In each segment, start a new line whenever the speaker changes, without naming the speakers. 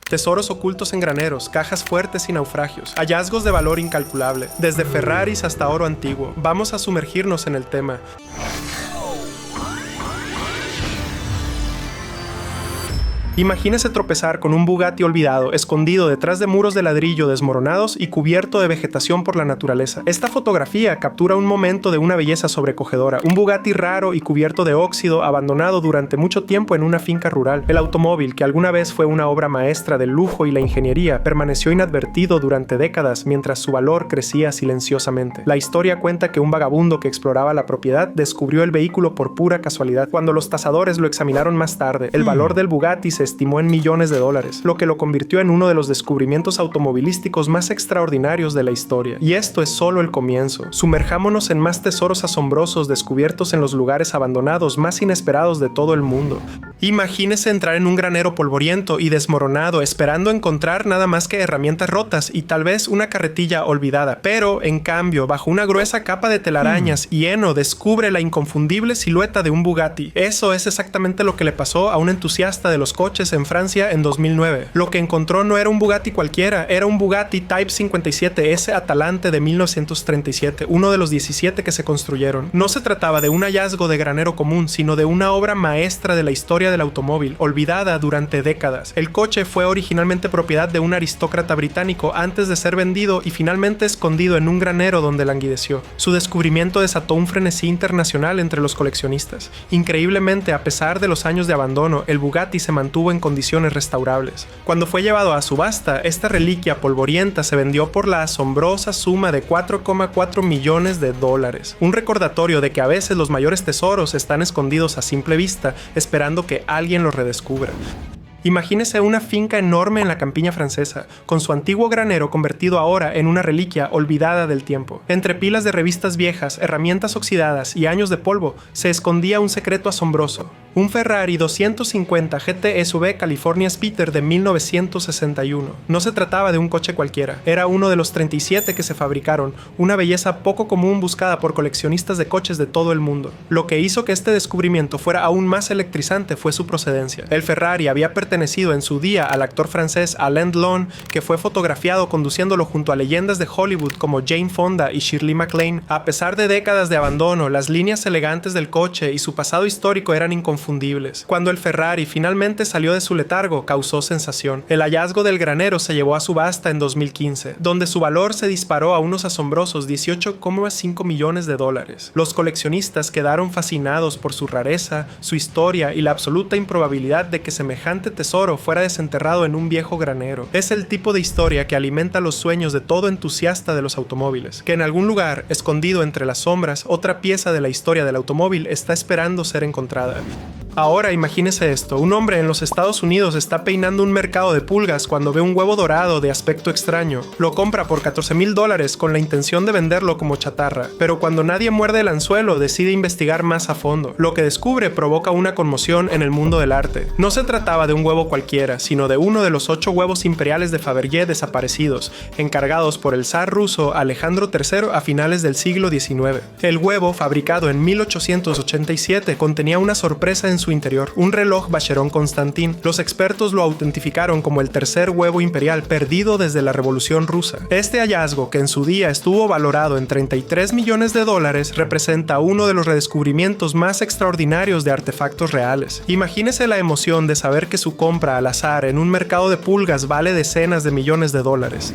Tesoros ocultos en graneros, cajas fuertes y naufragios, hallazgos de valor incalculable, desde Ferraris hasta oro antiguo. Vamos a sumergirnos en el tema. Imagínese tropezar con un Bugatti olvidado, escondido detrás de muros de ladrillo desmoronados y cubierto de vegetación por la naturaleza. Esta fotografía captura un momento de una belleza sobrecogedora, un Bugatti raro y cubierto de óxido, abandonado durante mucho tiempo en una finca rural. El automóvil, que alguna vez fue una obra maestra del lujo y la ingeniería, permaneció inadvertido durante décadas mientras su valor crecía silenciosamente. La historia cuenta que un vagabundo que exploraba la propiedad descubrió el vehículo por pura casualidad. Cuando los tasadores lo examinaron más tarde, el valor del Bugatti se estimó en millones de dólares, lo que lo convirtió en uno de los descubrimientos automovilísticos más extraordinarios de la historia. Y esto es solo el comienzo. Sumerjámonos en más tesoros asombrosos descubiertos en los lugares abandonados más inesperados de todo el mundo. Imagínese entrar en un granero polvoriento y desmoronado, esperando encontrar nada más que herramientas rotas y tal vez una carretilla olvidada, pero en cambio, bajo una gruesa capa de telarañas y heno, descubre la inconfundible silueta de un Bugatti. Eso es exactamente lo que le pasó a un entusiasta de los coches en Francia en 2009. Lo que encontró no era un Bugatti cualquiera, era un Bugatti Type 57S Atalante de 1937, uno de los 17 que se construyeron. No se trataba de un hallazgo de granero común, sino de una obra maestra de la historia del automóvil, olvidada durante décadas. El coche fue originalmente propiedad de un aristócrata británico antes de ser vendido y finalmente escondido en un granero donde languideció. Su descubrimiento desató un frenesí internacional entre los coleccionistas. Increíblemente, a pesar de los años de abandono, el Bugatti se mantuvo en condiciones restaurables. Cuando fue llevado a subasta, esta reliquia polvorienta se vendió por la asombrosa suma de $4,4 millones. Un recordatorio de que a veces los mayores tesoros están escondidos a simple vista, esperando que alguien los redescubra. Imagínese una finca enorme en la campiña francesa, con su antiguo granero convertido ahora en una reliquia olvidada del tiempo. Entre pilas de revistas viejas, herramientas oxidadas y años de polvo, se escondía un secreto asombroso. Un Ferrari 250 GT SUV California Speeder de 1961. No se trataba de un coche cualquiera, era uno de los 37 que se fabricaron, una belleza poco común buscada por coleccionistas de coches de todo el mundo. Lo que hizo que este descubrimiento fuera aún más electrizante fue su procedencia. El Ferrari había pertenecido en su día al actor francés Alain Delon, que fue fotografiado conduciéndolo junto a leyendas de Hollywood como Jane Fonda y Shirley MacLaine. A pesar de décadas de abandono, las líneas elegantes del coche y su pasado histórico eran inconfundibles. Cuando el Ferrari finalmente salió de su letargo, causó sensación. El hallazgo del granero se llevó a subasta en 2015, donde su valor se disparó a unos asombrosos $18,5 millones. Los coleccionistas quedaron fascinados por su rareza, su historia y la absoluta improbabilidad de que semejante tesoro fuera desenterrado en un viejo granero. Es el tipo de historia que alimenta los sueños de todo entusiasta de los automóviles, que en algún lugar, escondido entre las sombras, otra pieza de la historia del automóvil está esperando ser encontrada. Ahora imagínese esto, un hombre en los Estados Unidos está peinando un mercado de pulgas cuando ve un huevo dorado de aspecto extraño. Lo compra por $14,000 con la intención de venderlo como chatarra, pero cuando nadie muerde el anzuelo decide investigar más a fondo. Lo que descubre provoca una conmoción en el mundo del arte. No se trataba de un huevo cualquiera, sino de uno de los 8 huevos imperiales de Fabergé desaparecidos, encargados por el zar ruso Alejandro III a finales del siglo XIX. El huevo, fabricado en 1887, contenía una sorpresa en su interior, un reloj Vacheron Constantin. Los expertos lo autentificaron como el tercer huevo imperial perdido desde la Revolución Rusa. Este hallazgo, que en su día estuvo valorado en $33 millones, representa uno de los redescubrimientos más extraordinarios de artefactos reales. Imagínese la emoción de saber que su compra al azar en un mercado de pulgas vale decenas de millones de dólares.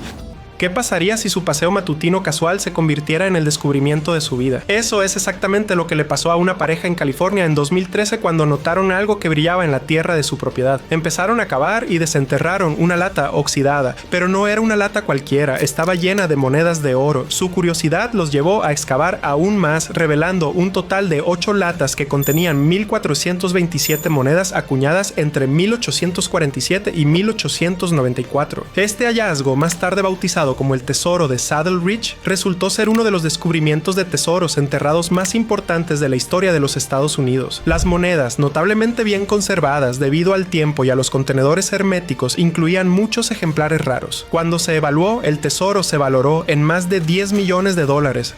¿Qué pasaría si su paseo matutino casual se convirtiera en el descubrimiento de su vida? Eso es exactamente lo que le pasó a una pareja en California en 2013 cuando notaron algo que brillaba en la tierra de su propiedad. Empezaron a cavar y desenterraron una lata oxidada, pero no era una lata cualquiera, estaba llena de monedas de oro. Su curiosidad los llevó a excavar aún más, revelando un total de 8 latas que contenían 1,427 monedas acuñadas entre 1847 y 1894. Este hallazgo, más tarde bautizado bautizado como el Tesoro de Saddle Ridge, resultó ser uno de los descubrimientos de tesoros enterrados más importantes de la historia de los Estados Unidos. Las monedas, notablemente bien conservadas debido al tiempo y a los contenedores herméticos, incluían muchos ejemplares raros. Cuando se evaluó, el tesoro se valoró en más de $10 millones.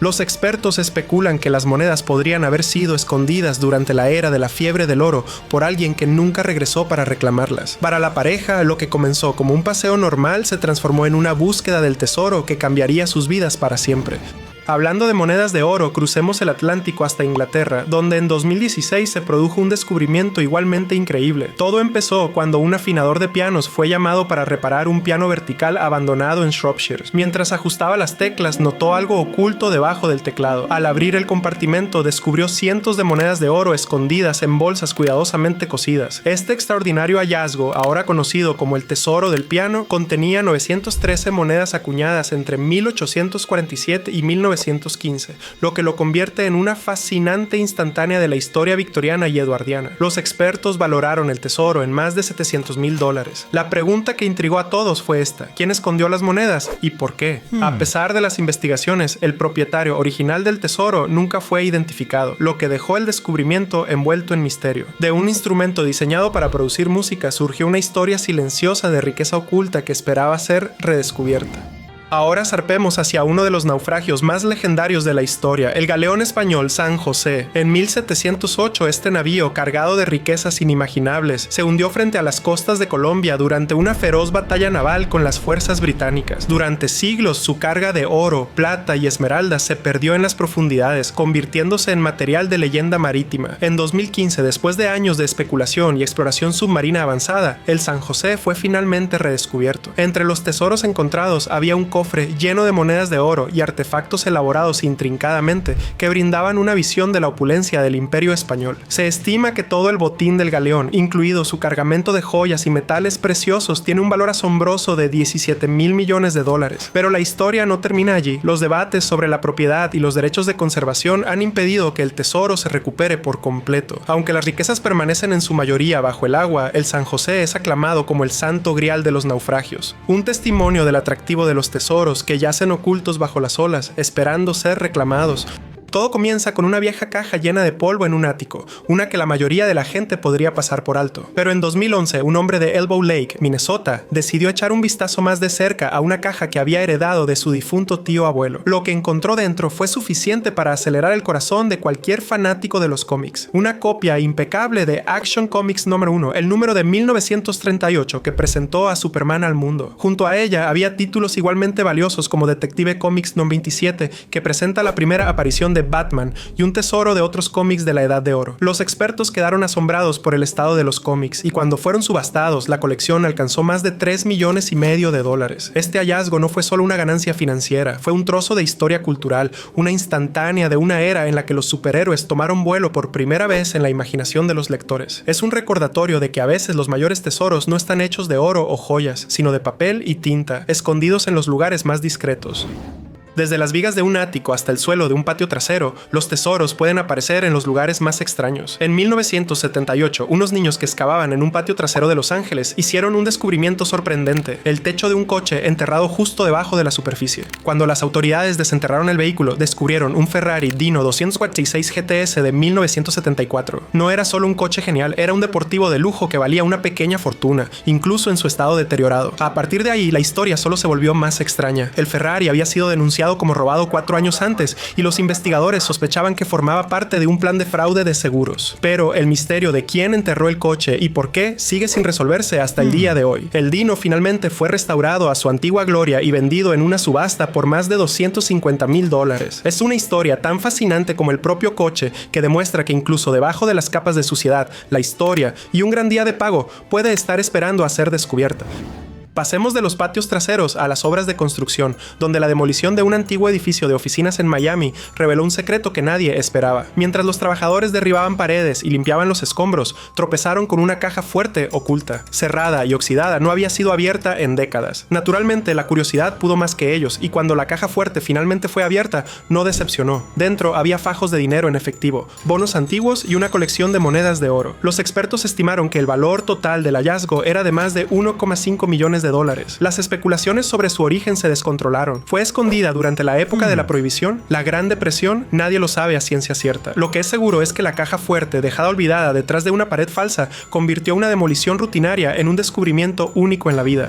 Los expertos especulan que las monedas podrían haber sido escondidas durante la era de la fiebre del oro por alguien que nunca regresó para reclamarlas. Para la pareja, lo que comenzó como un paseo normal se transformó en una búsqueda del tesoro que cambiaría sus vidas para siempre. Hablando de monedas de oro, crucemos el Atlántico hasta Inglaterra, donde en 2016 se produjo un descubrimiento igualmente increíble. Todo empezó cuando un afinador de pianos fue llamado para reparar un piano vertical abandonado en Shropshire. Mientras ajustaba las teclas, notó algo oculto debajo del teclado. Al abrir el compartimento, descubrió cientos de monedas de oro escondidas en bolsas cuidadosamente cosidas. Este extraordinario hallazgo, ahora conocido como el Tesoro del Piano, contenía 913 monedas acuñadas entre 1847 y 1915, lo que lo convierte en una fascinante instantánea de la historia victoriana y eduardiana. Los expertos valoraron el tesoro en más de $700,000. La pregunta que intrigó a todos fue esta: ¿quién escondió las monedas y por qué? A pesar de las investigaciones, el propietario original del tesoro nunca fue identificado, lo que dejó el descubrimiento envuelto en misterio. De un instrumento diseñado para producir música surgió una historia silenciosa de riqueza oculta que esperaba ser redescubierta. Ahora zarpemos hacia uno de los naufragios más legendarios de la historia, el galeón español San José. En 1708, este navío, cargado de riquezas inimaginables, se hundió frente a las costas de Colombia durante una feroz batalla naval con las fuerzas británicas. Durante siglos, su carga de oro, plata y esmeraldas se perdió en las profundidades, convirtiéndose en material de leyenda marítima. En 2015, después de años de especulación y exploración submarina avanzada, el San José fue finalmente redescubierto. Entre los tesoros encontrados había un cofre lleno de monedas de oro y artefactos elaborados intrincadamente que brindaban una visión de la opulencia del Imperio español. Se estima que todo el botín del galeón, incluido su cargamento de joyas y metales preciosos, tiene un valor asombroso de $17,000 millones. Pero la historia no termina allí. Los debates sobre la propiedad y los derechos de conservación han impedido que el tesoro se recupere por completo. Aunque las riquezas permanecen en su mayoría bajo el agua, el San José es aclamado como el santo grial de los naufragios, un testimonio del atractivo de los tesoros que yacen ocultos bajo las olas, esperando ser reclamados. Todo comienza con una vieja caja llena de polvo en un ático, una que la mayoría de la gente podría pasar por alto. Pero en 2011, un hombre de Elbow Lake, Minnesota, decidió echar un vistazo más de cerca a una caja que había heredado de su difunto tío abuelo. Lo que encontró dentro fue suficiente para acelerar el corazón de cualquier fanático de los cómics. Una copia impecable de Action Comics número 1, el número de 1938 que presentó a Superman al mundo. Junto a ella había títulos igualmente valiosos como Detective Comics No. 27, que presenta la primera aparición de Batman, y un tesoro de otros cómics de la Edad de Oro. Los expertos quedaron asombrados por el estado de los cómics, y cuando fueron subastados, la colección alcanzó más de $3,5 millones. Este hallazgo no fue solo una ganancia financiera, fue un trozo de historia cultural, una instantánea de una era en la que los superhéroes tomaron vuelo por primera vez en la imaginación de los lectores. Es un recordatorio de que a veces los mayores tesoros no están hechos de oro o joyas, sino de papel y tinta, escondidos en los lugares más discretos. Desde las vigas de un ático hasta el suelo de un patio trasero, los tesoros pueden aparecer en los lugares más extraños. En 1978, unos niños que excavaban en un patio trasero de Los Ángeles hicieron un descubrimiento sorprendente: el techo de un coche enterrado justo debajo de la superficie. Cuando las autoridades desenterraron el vehículo, descubrieron un Ferrari Dino 246 GTS de 1974. No era solo un coche genial, era un deportivo de lujo que valía una pequeña fortuna, incluso en su estado deteriorado. A partir de ahí, la historia solo se volvió más extraña. El Ferrari había sido denunciado como robado 4 años antes, y los investigadores sospechaban que formaba parte de un plan de fraude de seguros. Pero el misterio de quién enterró el coche y por qué sigue sin resolverse hasta el día de hoy. El Dino finalmente fue restaurado a su antigua gloria y vendido en una subasta por más de $250,000. Es una historia tan fascinante como el propio coche, que demuestra que incluso debajo de las capas de suciedad, la historia y un gran día de pago puede estar esperando a ser descubierta. Pasemos de los patios traseros a las obras de construcción, donde la demolición de un antiguo edificio de oficinas en Miami reveló un secreto que nadie esperaba. Mientras los trabajadores derribaban paredes y limpiaban los escombros, tropezaron con una caja fuerte oculta. Cerrada y oxidada, no había sido abierta en décadas. Naturalmente, la curiosidad pudo más que ellos, y cuando la caja fuerte finalmente fue abierta, no decepcionó. Dentro había fajos de dinero en efectivo, bonos antiguos y una colección de monedas de oro. Los expertos estimaron que el valor total del hallazgo era de más de $1,5 millones, de dólares. Las especulaciones sobre su origen se descontrolaron. ¿Fue escondida durante la época de la prohibición? ¿La Gran Depresión? Nadie lo sabe a ciencia cierta. Lo que es seguro es que la caja fuerte, dejada olvidada detrás de una pared falsa, convirtió una demolición rutinaria en un descubrimiento único en la vida.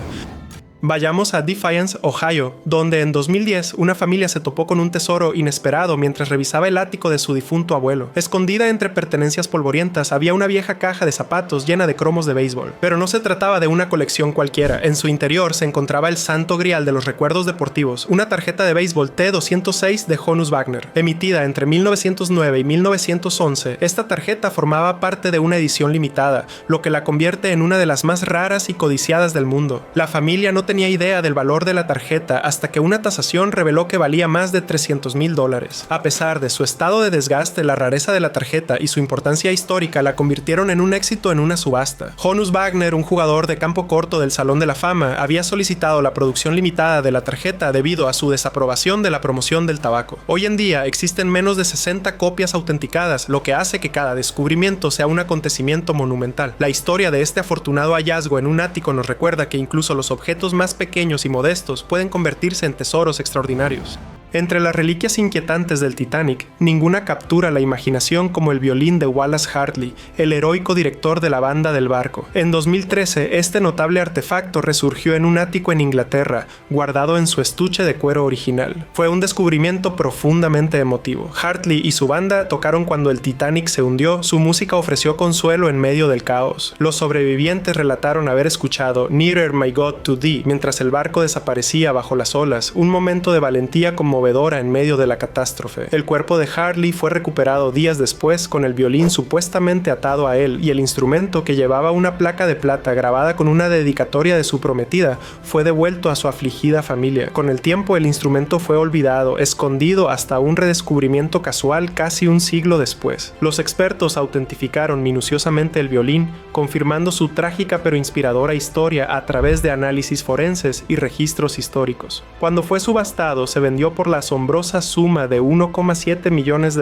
Vayamos a Defiance, Ohio, donde en 2010 una familia se topó con un tesoro inesperado mientras revisaba el ático de su difunto abuelo. Escondida entre pertenencias polvorientas había una vieja caja de zapatos llena de cromos de béisbol. Pero no se trataba de una colección cualquiera. En su interior se encontraba el santo grial de los recuerdos deportivos, una tarjeta de béisbol T206 de Honus Wagner. Emitida entre 1909 y 1911, esta tarjeta formaba parte de una edición limitada, lo que la convierte en una de las más raras y codiciadas del mundo. La familia no tenía idea del valor de la tarjeta hasta que una tasación reveló que valía más de $300,000. A pesar de su estado de desgaste, la rareza de la tarjeta y su importancia histórica la convirtieron en un éxito en una subasta. Honus Wagner, un jugador de campo corto del Salón de la Fama, había solicitado la producción limitada de la tarjeta debido a su desaprobación de la promoción del tabaco. Hoy en día existen menos de 60 copias autenticadas, lo que hace que cada descubrimiento sea un acontecimiento monumental. La historia de este afortunado hallazgo en un ático nos recuerda que incluso los objetos más pequeños y modestos pueden convertirse en tesoros extraordinarios. Entre las reliquias inquietantes del Titanic, ninguna captura la imaginación como el violín de Wallace Hartley, el heroico director de la banda del barco. En 2013, este notable artefacto resurgió en un ático en Inglaterra, guardado en su estuche de cuero original. Fue un descubrimiento profundamente emotivo. Hartley y su banda tocaron cuando el Titanic se hundió, su música ofreció consuelo en medio del caos. Los sobrevivientes relataron haber escuchado Nearer My God to Thee mientras el barco desaparecía bajo las olas, un momento de valentía conmovedora en medio de la catástrofe. El cuerpo de Hartley fue recuperado días después con el violín supuestamente atado a él y el instrumento, que llevaba una placa de plata grabada con una dedicatoria de su prometida, fue devuelto a su afligida familia. Con el tiempo el instrumento fue olvidado, escondido hasta un redescubrimiento casual casi un siglo después. Los expertos autentificaron minuciosamente el violín, confirmando su trágica pero inspiradora historia a través de análisis forenses y registros históricos. Cuando fue subastado, se vendió por la asombrosa suma de $1,7 millones,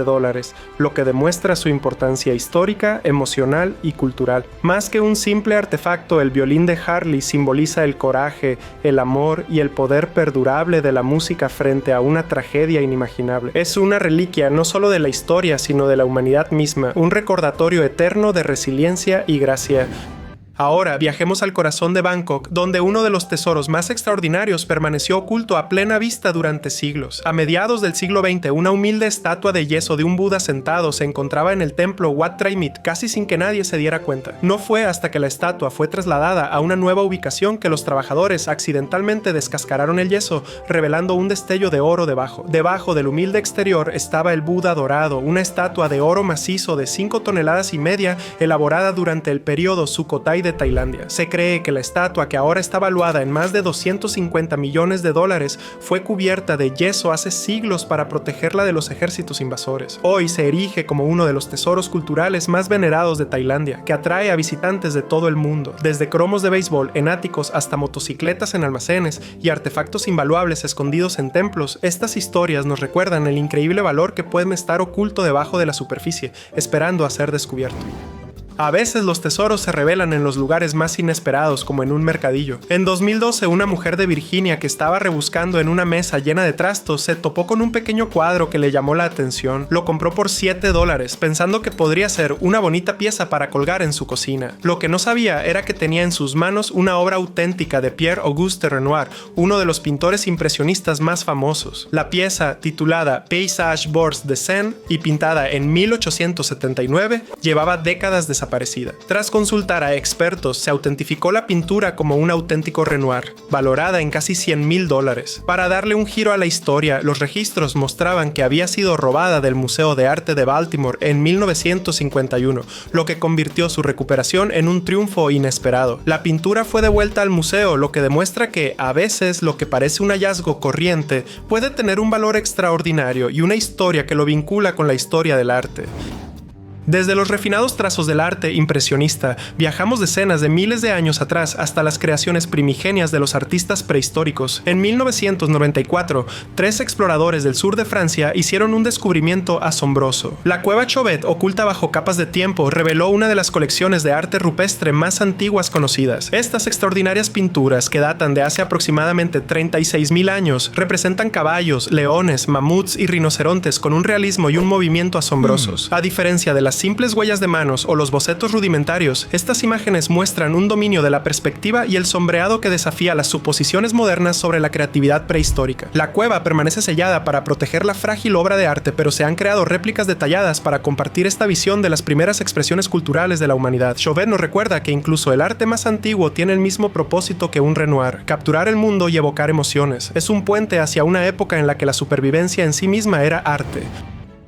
lo que demuestra su importancia histórica, emocional y cultural. Más que un simple artefacto, el violín de Hartley simboliza el coraje, el amor y el poder perdurable de la música frente a una tragedia inimaginable. Es una reliquia no solo de la historia, sino de la humanidad misma, un recordatorio eterno de resiliencia y gracia. Ahora viajemos al corazón de Bangkok, donde uno de los tesoros más extraordinarios permaneció oculto a plena vista durante siglos. A mediados del siglo XX, una humilde estatua de yeso de un Buda sentado se encontraba en el templo Wat Trai Mit, casi sin que nadie se diera cuenta. No fue hasta que la estatua fue trasladada a una nueva ubicación que los trabajadores accidentalmente descascararon el yeso, revelando un destello de oro debajo. Debajo del humilde exterior estaba el Buda dorado, una estatua de oro macizo de 5,5 toneladas, elaborada durante el periodo Sukhothai de Tailandia. Se cree que la estatua, que ahora está valuada en más de $250 millones, fue cubierta de yeso hace siglos para protegerla de los ejércitos invasores. Hoy se erige como uno de los tesoros culturales más venerados de Tailandia, que atrae a visitantes de todo el mundo. Desde cromos de béisbol en áticos hasta motocicletas en almacenes y artefactos invaluables escondidos en templos, estas historias nos recuerdan el increíble valor que puede estar oculto debajo de la superficie, esperando a ser descubierto. A veces los tesoros se revelan en los lugares más inesperados, como en un mercadillo. En 2012, una mujer de Virginia que estaba rebuscando en una mesa llena de trastos se topó con un pequeño cuadro que le llamó la atención. Lo compró por $7, pensando que podría ser una bonita pieza para colgar en su cocina. Lo que no sabía era que tenía en sus manos una obra auténtica de Pierre-Auguste Renoir, uno de los pintores impresionistas más famosos. La pieza, titulada Paysage Bourse de Seine y pintada en 1879, llevaba décadas desaparecida. Tras consultar a expertos, se autentificó la pintura como un auténtico Renoir, valorada en casi $100,000. Para darle un giro a la historia, los registros mostraban que había sido robada del Museo de Arte de Baltimore en 1951, lo que convirtió su recuperación en un triunfo inesperado. La pintura fue devuelta al museo, lo que demuestra que, a veces, lo que parece un hallazgo corriente puede tener un valor extraordinario y una historia que lo vincula con la historia del arte. Desde los refinados trazos del arte impresionista, viajamos decenas de miles de años atrás hasta las creaciones primigenias de los artistas prehistóricos. En 1994, 3 exploradores del sur de Francia hicieron un descubrimiento asombroso. La cueva Chauvet, oculta bajo capas de tiempo, reveló una de las colecciones de arte rupestre más antiguas conocidas. Estas extraordinarias pinturas, que datan de hace aproximadamente 36.000 años, representan caballos, leones, mamuts y rinocerontes con un realismo y un movimiento asombrosos. A diferencia de las simples huellas de manos o los bocetos rudimentarios, estas imágenes muestran un dominio de la perspectiva y el sombreado que desafía las suposiciones modernas sobre la creatividad prehistórica. La cueva permanece sellada para proteger la frágil obra de arte, pero se han creado réplicas detalladas para compartir esta visión de las primeras expresiones culturales de la humanidad. Chauvet nos recuerda que incluso el arte más antiguo tiene el mismo propósito que un Renoir: capturar el mundo y evocar emociones. Es un puente hacia una época en la que la supervivencia en sí misma era arte.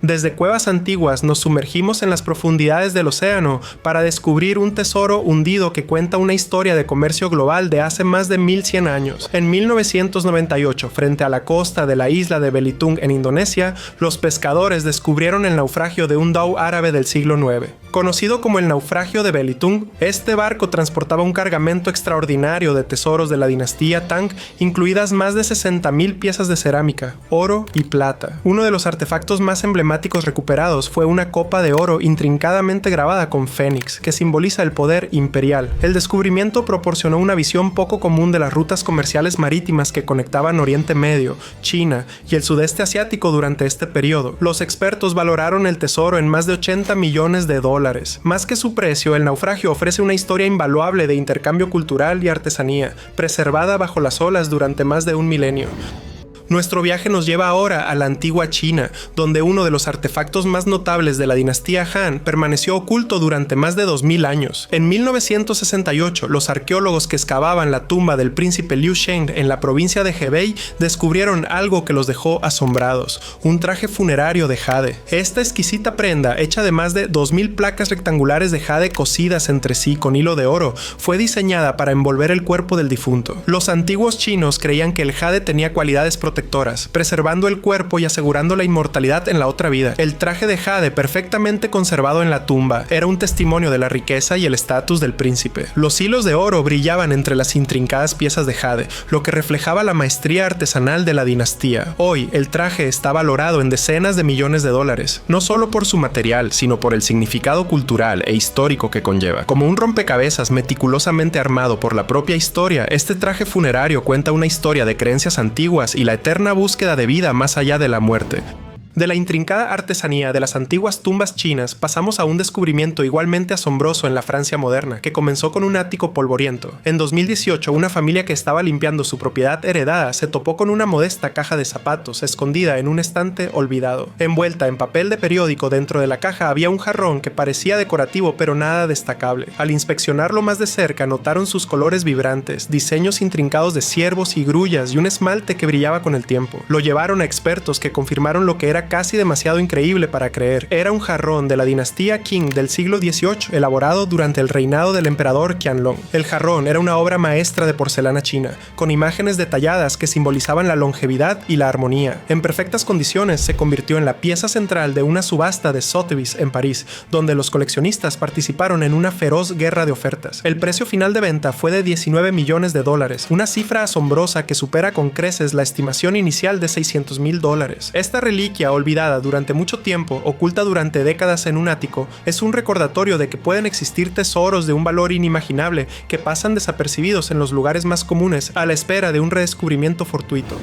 Desde cuevas antiguas nos sumergimos en las profundidades del océano para descubrir un tesoro hundido que cuenta una historia de comercio global de hace más de 1100 años. En 1998, frente a la costa de la isla de Belitung en Indonesia, los pescadores descubrieron el naufragio de un dhow árabe del siglo IX. Conocido como el naufragio de Belitung, este barco transportaba un cargamento extraordinario de tesoros de la dinastía Tang, incluidas más de 60.000 piezas de cerámica, oro y plata. Uno de los artefactos más emblemáticos recuperados fue una copa de oro intrincadamente grabada con fénix, que simboliza el poder imperial. El descubrimiento proporcionó una visión poco común de las rutas comerciales marítimas que conectaban Oriente Medio, China y el sudeste asiático durante este periodo. Los expertos valoraron el tesoro en más de $80 millones. Más que su precio, el naufragio ofrece una historia invaluable de intercambio cultural y artesanía, preservada bajo las olas durante más de un milenio. Nuestro viaje nos lleva ahora a la antigua China, donde uno de los artefactos más notables de la dinastía Han permaneció oculto durante más de 2000 años. En 1968, los arqueólogos que excavaban la tumba del príncipe Liu Sheng en la provincia de Hebei descubrieron algo que los dejó asombrados: un traje funerario de jade. Esta exquisita prenda, hecha de más de 2000 placas rectangulares de jade cosidas entre sí con hilo de oro, fue diseñada para envolver el cuerpo del difunto. Los antiguos chinos creían que el jade tenía cualidades protectoras, preservando el cuerpo y asegurando la inmortalidad en la otra vida. El traje de jade, perfectamente conservado en la tumba, era un testimonio de la riqueza y el estatus del príncipe. Los hilos de oro brillaban entre las intrincadas piezas de jade, lo que reflejaba la maestría artesanal de la dinastía. Hoy, el traje está valorado en decenas de millones de dólares, no solo por su material, sino por el significado cultural e histórico que conlleva. Como un rompecabezas meticulosamente armado por la propia historia, este traje funerario cuenta una historia de creencias antiguas y la eterna búsqueda de vida más allá de la muerte. De la intrincada artesanía de las antiguas tumbas chinas pasamos a un descubrimiento igualmente asombroso en la Francia moderna, que comenzó con un ático polvoriento. En 2018, una familia que estaba limpiando su propiedad heredada se topó con una modesta caja de zapatos escondida en un estante olvidado. Envuelta en papel de periódico, dentro de la caja había un jarrón que parecía decorativo pero nada destacable. Al inspeccionarlo más de cerca, notaron sus colores vibrantes, diseños intrincados de ciervos y grullas y un esmalte que brillaba con el tiempo. Lo llevaron a expertos que confirmaron lo que era casi demasiado increíble para creer. Era un jarrón de la dinastía Qing del siglo XVIII, elaborado durante el reinado del emperador Qianlong. El jarrón era una obra maestra de porcelana china, con imágenes detalladas que simbolizaban la longevidad y la armonía. En perfectas condiciones, se convirtió en la pieza central de una subasta de Sotheby's en París, donde los coleccionistas participaron en una feroz guerra de ofertas. El precio final de venta fue de $19 millones, una cifra asombrosa que supera con creces la estimación inicial de $600.000. Esta reliquia, olvidada durante mucho tiempo, oculta durante décadas en un ático, es un recordatorio de que pueden existir tesoros de un valor inimaginable que pasan desapercibidos en los lugares más comunes a la espera de un redescubrimiento fortuito.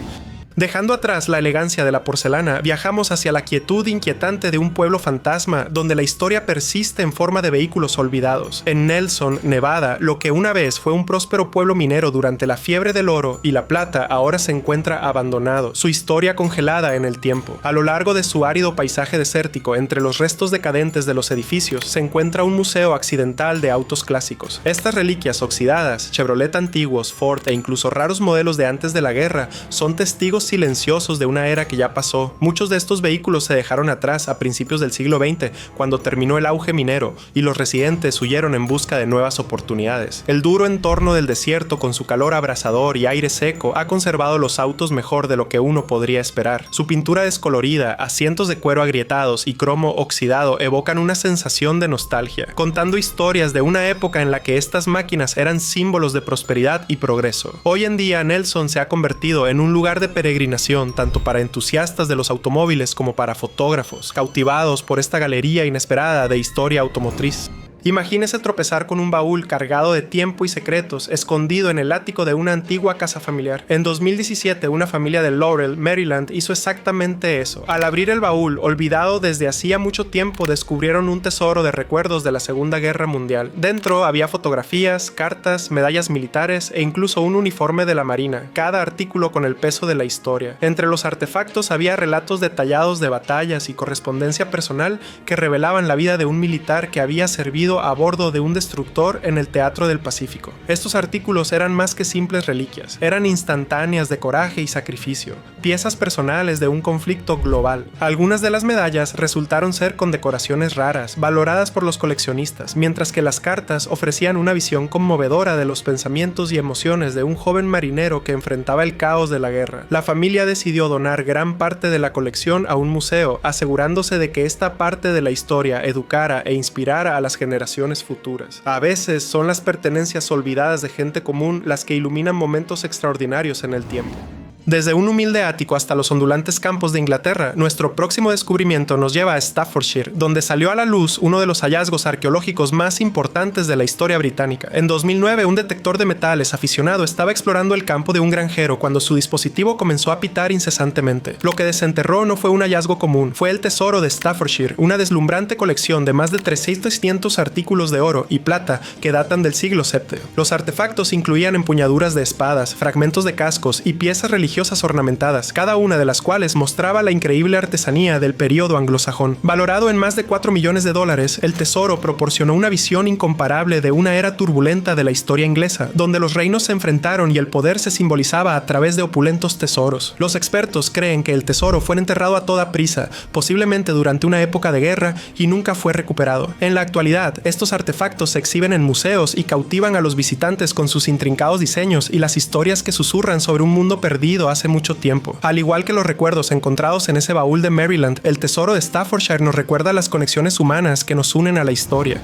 Dejando atrás la elegancia de la porcelana, viajamos hacia la quietud inquietante de un pueblo fantasma donde la historia persiste en forma de vehículos olvidados. En Nelson, Nevada, lo que una vez fue un próspero pueblo minero durante la fiebre del oro y la plata ahora se encuentra abandonado, su historia congelada en el tiempo. A lo largo de su árido paisaje desértico, entre los restos decadentes de los edificios, se encuentra un museo accidental de autos clásicos. Estas reliquias oxidadas, Chevrolet antiguos, Ford e incluso raros modelos de antes de la guerra, son testigos recuerdos silenciosos de una era que ya pasó. Muchos de estos vehículos se dejaron atrás a principios del siglo XX, cuando terminó el auge minero, y los residentes huyeron en busca de nuevas oportunidades. El duro entorno del desierto, con su calor abrasador y aire seco, ha conservado los autos mejor de lo que uno podría esperar. Su pintura descolorida, asientos de cuero agrietados y cromo oxidado evocan una sensación de nostalgia, contando historias de una época en la que estas máquinas eran símbolos de prosperidad y progreso. Hoy en día, Nelson se ha convertido en un lugar de peregrinación tanto para entusiastas de los automóviles como para fotógrafos, cautivados por esta galería inesperada de historia automotriz. Imagínese tropezar con un baúl cargado de tiempo y secretos, escondido en el ático de una antigua casa familiar. En 2017, una familia de Laurel, Maryland, hizo exactamente eso. Al abrir el baúl, olvidado desde hacía mucho tiempo, descubrieron un tesoro de recuerdos de la Segunda Guerra Mundial. Dentro había fotografías, cartas, medallas militares e incluso un uniforme de la Marina, cada artículo con el peso de la historia. Entre los artefactos había relatos detallados de batallas y correspondencia personal que revelaban la vida de un militar que había servido a bordo de un destructor en el Teatro del Pacífico. Estos artículos eran más que simples reliquias, eran instantáneas de coraje y sacrificio, piezas personales de un conflicto global. Algunas de las medallas resultaron ser condecoraciones raras, valoradas por los coleccionistas, mientras que las cartas ofrecían una visión conmovedora de los pensamientos y emociones de un joven marinero que enfrentaba el caos de la guerra. La familia decidió donar gran parte de la colección a un museo, asegurándose de que esta parte de la historia educara e inspirara a las generaciones futuras. A veces son las pertenencias olvidadas de gente común las que iluminan momentos extraordinarios en el tiempo. Desde un humilde ático hasta los ondulantes campos de Inglaterra, nuestro próximo descubrimiento nos lleva a Staffordshire, donde salió a la luz uno de los hallazgos arqueológicos más importantes de la historia británica. En 2009, un detector de metales aficionado estaba explorando el campo de un granjero cuando su dispositivo comenzó a pitar incesantemente. Lo que desenterró no fue un hallazgo común, fue el tesoro de Staffordshire, una deslumbrante colección de más de 300 artículos de oro y plata que datan del siglo VII. Los artefactos incluían empuñaduras de espadas, fragmentos de cascos y piezas religiosas ornamentadas, cada una de las cuales mostraba la increíble artesanía del período anglosajón. Valorado en más de $4 millones, el tesoro proporcionó una visión incomparable de una era turbulenta de la historia inglesa, donde los reinos se enfrentaron y el poder se simbolizaba a través de opulentos tesoros. Los expertos creen que el tesoro fue enterrado a toda prisa, posiblemente durante una época de guerra, y nunca fue recuperado. En la actualidad, estos artefactos se exhiben en museos y cautivan a los visitantes con sus intrincados diseños y las historias que susurran sobre un mundo perdido hace mucho tiempo. Al igual que los recuerdos encontrados en ese baúl de Maryland, el tesoro de Staffordshire nos recuerda las conexiones humanas que nos unen a la historia.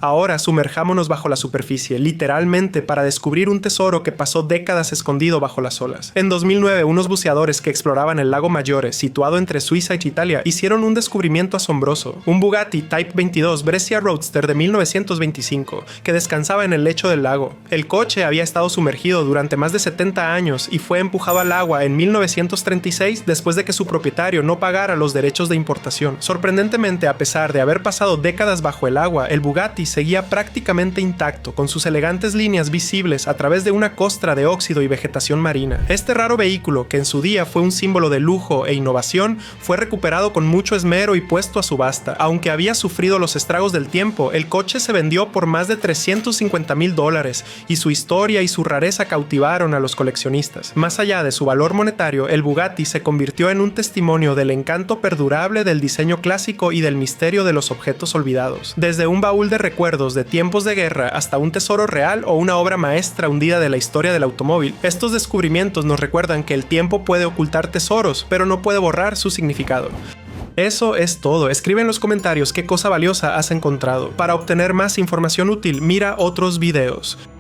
Ahora sumerjámonos bajo la superficie, literalmente, para descubrir un tesoro que pasó décadas escondido bajo las olas. En 2009, unos buceadores que exploraban el lago Maggiore, situado entre Suiza y Italia, hicieron un descubrimiento asombroso. Un Bugatti Type 22 Brescia Roadster de 1925, que descansaba en el lecho del lago. El coche había estado sumergido durante más de 70 años y fue empujado al agua en 1936 después de que su propietario no pagara los derechos de importación. Sorprendentemente, a pesar de haber pasado décadas bajo el agua, el Bugatti seguía prácticamente intacto, con sus elegantes líneas visibles a través de una costra de óxido y vegetación marina. Este raro vehículo, que en su día fue un símbolo de lujo e innovación, fue recuperado con mucho esmero y puesto a subasta. Aunque había sufrido los estragos del tiempo, el coche se vendió por más de $350,000 y su historia y su rareza cautivaron a los coleccionistas. Más allá de su valor monetario, el Bugatti se convirtió en un testimonio del encanto perdurable del diseño clásico y del misterio de los objetos olvidados. Desde un baúl de recuerdos de tiempos de guerra hasta un tesoro real o una obra maestra hundida de la historia del automóvil, estos descubrimientos nos recuerdan que el tiempo puede ocultar tesoros, pero no puede borrar su significado. Eso es todo. Escribe en los comentarios qué cosa valiosa has encontrado. Para obtener más información útil, mira otros videos.